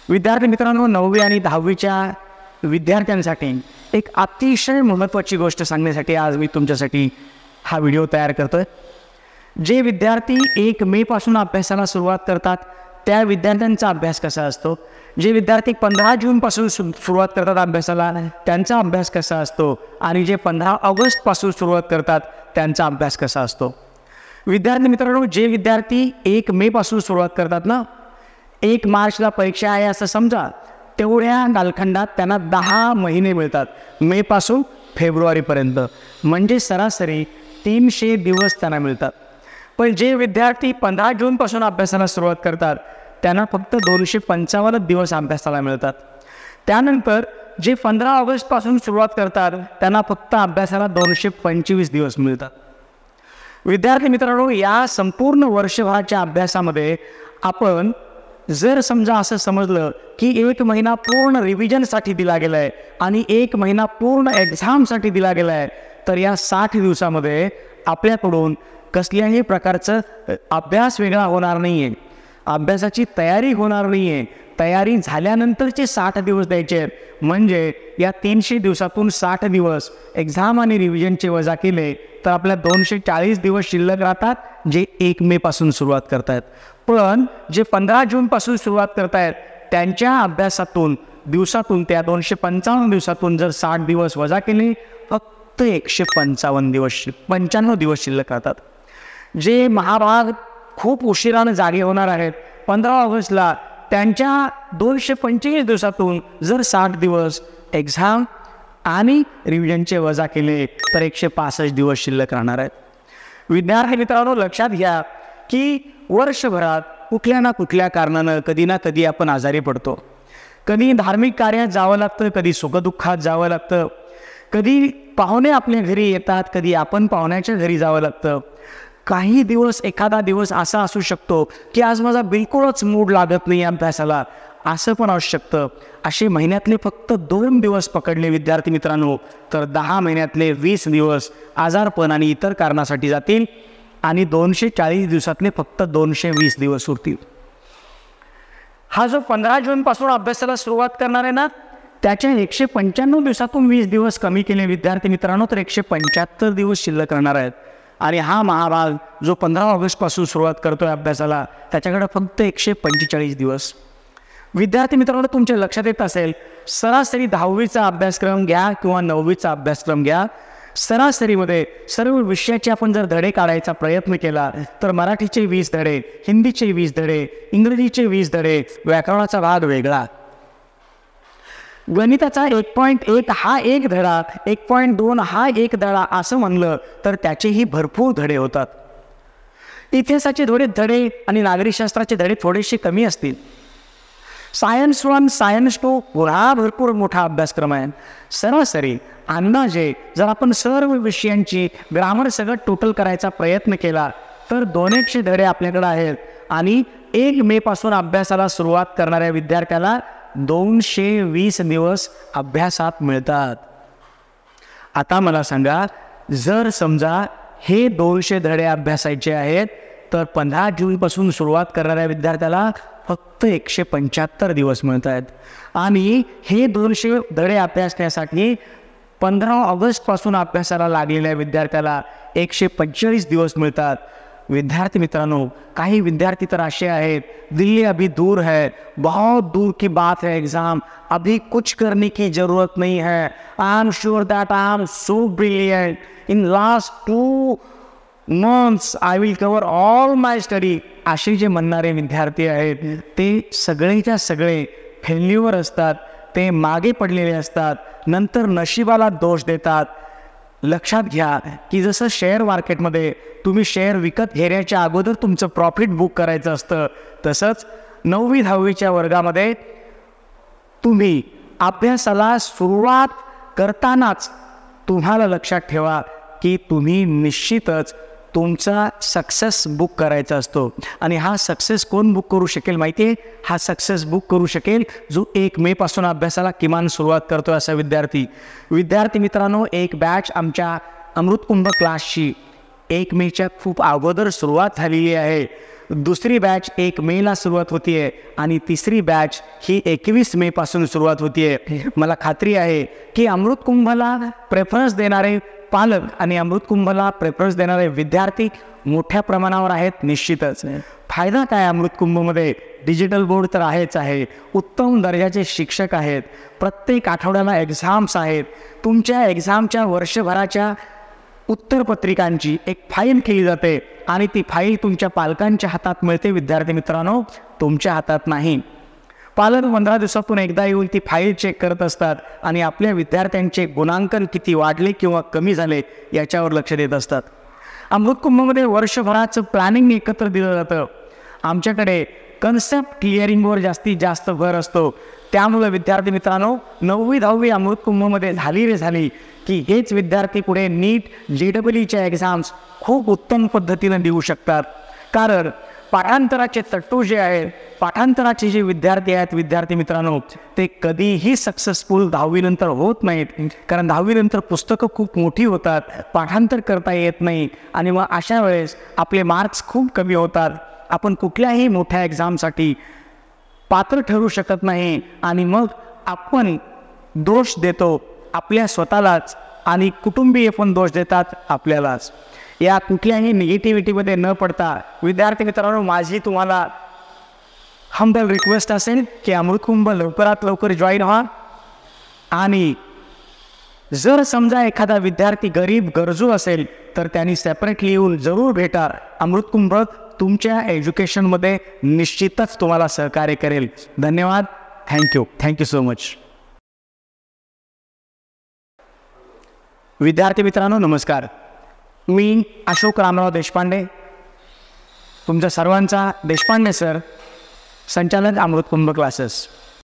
विद्यार्थी मित्रांनो, 9वी आणि 10वीच्या विद्यार्थ्यांसाठी एक अतिशय महत्त्वाची गोष्ट सांगण्यासाठी आज मी तुमच्यासाठी हा व्हिडिओ तयार करतोय। जे विद्यार्थी 1 मे पासून अभ्यासाला सुरुवात करतात त्या विद्यार्थ्यांचा अभ्यास कसा असतो, जे विद्यार्थी 15 जून पासून सुरुवात करतात अभ्यासाला त्यांचा अभ्यास कसा असतो, आणि जे 15 ऑगस्ट पासून सुरुवात करतात त्यांचा अभ्यास कसा असतो। विद्यार्थी मित्रांनो, जे विद्यार्थी 1 मे पासून सुरुवात करतात ना, 1 मार्चला परीक्षा आहे असं समजा, तेवढ्या कालखंडात त्यांना 10 महिने मिळतात, मे पासून फेब्रुवारीपर्यंत, म्हणजे सरासरी 300 दिवस त्यांना मिळतात। पण जे विद्यार्थी 15 जूनपासून अभ्यासाला सुरुवात करतात त्यांना फक्त 255 दिवस अभ्यासाला मिळतात। त्यानंतर जे 15 ऑगस्टपासून सुरुवात करतात त्यांना फक्त अभ्यासाला 225 दिवस मिळतात। विद्यार्थी मित्रांनो, या संपूर्ण वर्षभराच्या अभ्यासामध्ये आपण जर समजा असं समजलं की 1 महिना पूर्ण रिव्हिजनसाठी दिला गेला आहे आणि 1 महिना पूर्ण एक्झामसाठी दिला गेला आहे, तर या 60 दिवसामध्ये आपल्याकडून कसल्याही प्रकारचं अभ्यास वेगळा होणार नाही आहे, अभ्यासाची तयारी होणार नाही आहे। तयारी झाल्यानंतरचे 60 दिवस द्यायचे आहेत, म्हणजे या 300 दिवसातून 60 दिवस एक्झाम आणि रिव्हिजनचे वजा केले तर आपल्या 240 दिवस शिल्लक राहतात, जे 1 मे पासून सुरुवात करतायत। पण जे 15 जूनपासून सुरुवात करतायत त्यांच्या अभ्यासातून दिवसातून त्या 255 दिवसातून जर 60 दिवस वजा केले फक्त 95 दिवस शिल्लक राहतात। जे महाभाग खूप उशिराने जागे होणार आहेत 15 ऑगस्टला, त्यांच्या 225 दिवसातून जर 60 दिवस एक्झाम आणि रिव्हिजनचे वजा केले तर 165 दिवस शिल्लक राहणार आहेत। विद्यार्थी मित्रांनो, लक्षात घ्या की वर्षभरात कुठल्या ना कुठल्या कारणानं कधी ना कधी आपण आजारी पडतो, कधी धार्मिक कार्यात जावं लागतं, कधी सुखदुःखात जावं लागतं, कधी पाहुणे आपल्या घरी येतात, कधी आपण पाहुण्याच्या घरी जावं लागतं। काही दिवस, एखादा दिवस असा असू शकतो की आज माझा बिलकुलच मूड लागत नाही अभ्यासाला, असं पण असू शकतं। असे महिन्यातले फक्त 2 दिवस पकडले विद्यार्थी मित्रांनो तर 10 महिन्यातले 20 दिवस आजारपण आणि इतर कारणासाठी जातील आणि 240 दिवसातले फक्त 220 दिवस उरतील। हा जो 15 जूनपासून अभ्यासाला सुरुवात करणार आहे ना, त्याच्या 195 दिवसातून 20 दिवस कमी केले विद्यार्थी मित्रांनो तर 175 दिवस शिल्लक राहणार आहेत। आणि हा महाभाग जो 15 ऑगस्टपासून सुरुवात करतोय अभ्यासाला त्याच्याकडे फक्त 145 दिवस। विद्यार्थी मित्रांनो, तुमच्या लक्षात येत असेल, सरासरी 10वीचा अभ्यासक्रम घ्या किंवा 9वीचा अभ्यासक्रम घ्या, सरासरीमध्ये सर्व विषयाचे आपण जर धडे काढायचा प्रयत्न केला तर मराठीचे 20 धडे, हिंदीचे 20 धडे, इंग्रजीचे 20 धडे, व्याकरणाचा भाग वेगळा, गणिताचा 1.1 हा एक धडा, 1.2 हा एक धडा असं म्हणलं तर त्याचेही भरपूर धडे होतात। इतिहासाचे धडे आणि नागरिकशास्त्राचे धडे थोडेसे कमी असतील। सायन्स 1, सायन्स 2 हा भरपूर मोठा अभ्यासक्रम आहे। सरासरी अंदाजे जर आपण सर्व विषयांची ग्रामर सगळं टोटल करायचा प्रयत्न केला तर 200 धडे आपल्याकडे आहेत आणि 1 मे पासून अभ्यासाला सुरुवात करणाऱ्या विद्यार्थ्याला 220 दिवस अभ्यासात मिळतात। आता मला सांगा, जर समजा हे 200 धडे अभ्यासायचे आहेत तर 15 जूनपासून सुरुवात करणाऱ्या विद्यार्थ्याला फक्त 175 दिवस मिळत आहेत आणि हे 200 धडे अभ्यासण्यासाठी 15 ऑगस्टपासून अभ्यासाला लागलेल्या विद्यार्थ्याला 145 दिवस मिळतात। विद्यार्थी मित्रांनो, काही विद्यार्थी तर असे आहेत, दिल्ली अभी दूर है, बहुत दूर की बात है एग्ज़ाम, अभी कुछ करने की ज़रूरत नहीं है, I am sure that I am so brilliant, in last 2 months I will cover all my study, असे जे म्हणणारे विद्यार्थी आहेत ते सगळेच्या सगळे फेल्युअर असतात, ते मागे पडलेले असतात, नंतर नशिबाला दोष देतात। लक्षात घ्या की जसं शेअर मार्केटमध्ये तुम्ही शेअर विकत घेण्याच्या अगोदर तुमचं प्रॉफिट बुक करायचं असतं, तसंच 9वी 10वीच्या वर्गामध्ये तुम्ही अभ्यासाला सुरुवात करतानाच तुम्हाला लक्षात ठेवा की तुम्ही निश्चितच तुमचा सक्सेस बुक करायचा असतो। आणि हा सक्सेस कोण बुक करू शकेल माहिती आहे? हा सक्सेस बुक करू शकेल जो 1 मे पासून अभ्यासाला किमान सुरुवात करतोय असा विद्यार्थी। विद्यार्थी मित्रांनो, एक बॅच आमच्या अमृतकुंभ क्लासची 1 मेच्या खूप अगोदर सुरुवात झालेली आहे। दुसरी बॅच 1 मेला सुरुवात होतीये आणि तिसरी बॅच ही 21 मे पासून सुरुवात होतीये. मला खात्री आहे की अमृत कुंभला प्रेफरन्स देणारे पालक आणि अमृत कुंभला प्रेफरन्स देणारे विद्यार्थी मोठ्या प्रमाणावर आहेत. निश्चितच फायदा काय अमृत कुंभमध्ये? डिजिटल बोर्ड तर आहेच आहे, उत्तम दर्जाचे शिक्षक आहेत, प्रत्येक आठवड्याला एक्झाम्स आहेत. तुमच्या एक्झामच्या वर्षभराच्या उत्तरपत्रिकांची एक फाईल केली जाते आणि ती फाईल तुमच्या पालकांच्या हातात मिळते. विद्यार्थी मित्रांनो, तुमच्या हातात नाही. पालक 15 दिवसातून एकदा येऊन ती फाईल चेक करत असतात आणि आपल्या विद्यार्थ्यांचे गुणांकन किती वाढले किंवा कमी झाले याच्यावर लक्ष देत असतात. अमृत कुंभमध्ये वर्षभराचं प्लॅनिंग एकत्र दिलं जातं. आमच्याकडे कन्सेप्ट क्लिअरिंगवर जास्तीत जास्त भर असतो. त्यामुळे विद्यार्थी मित्रांनो, 9वी 10वी अमृत कुंभमध्ये झाली की हेच विद्यार्थी पुढे नीट JEEच्या एक्झाम्स खूप उत्तम पद्धतीनं देऊ शकतात. कारण पाठांतराचे तट्टू जे आहेत, पाठांतराचे जे विद्यार्थी आहेत विद्यार्थी मित्रांनो, ते कधीही सक्सेसफुल 10वी नंतर होत नाहीत. कारण 10वी नंतर पुस्तकं खूप मोठी होतात, पाठांतर करता येत नाही आणि मग अशा वेळेस आपले मार्क्स खूप कमी होतात. आपण कुठल्याही मोठ्या एक्झामसाठी पात्र ठरू शकत नाही आणि मग आपण दोष देतो आपल्या स्वतःलाच आणि कुटुंबीय पण दोष देतात आपल्यालाच. या कुठल्याही निगेटिव्हिटीमध्ये न पडता विद्यार्थी मित्रांनो, माझी तुम्हाला हंबल रिक्वेस्ट असेल की अमृतकुंभ लवकरात लवकर जॉईन व्हा. आणि जर समजा एखादा विद्यार्थी गरीब गरजू असेल तर त्यांनी सेपरेटली येऊन जरूर भेटा. अमृतकुंभ तुमच्या एज्युकेशनमध्ये निश्चितच तुम्हाला सहकार्य करेल. धन्यवाद. Thank you so much. विद्यार्थी मित्रांनो नमस्कार. मी अशोक रामराव देशपांडे, तुमचा सर्वांचा देशपांडे सर, संचालक अमृतकुंभ क्लासेस.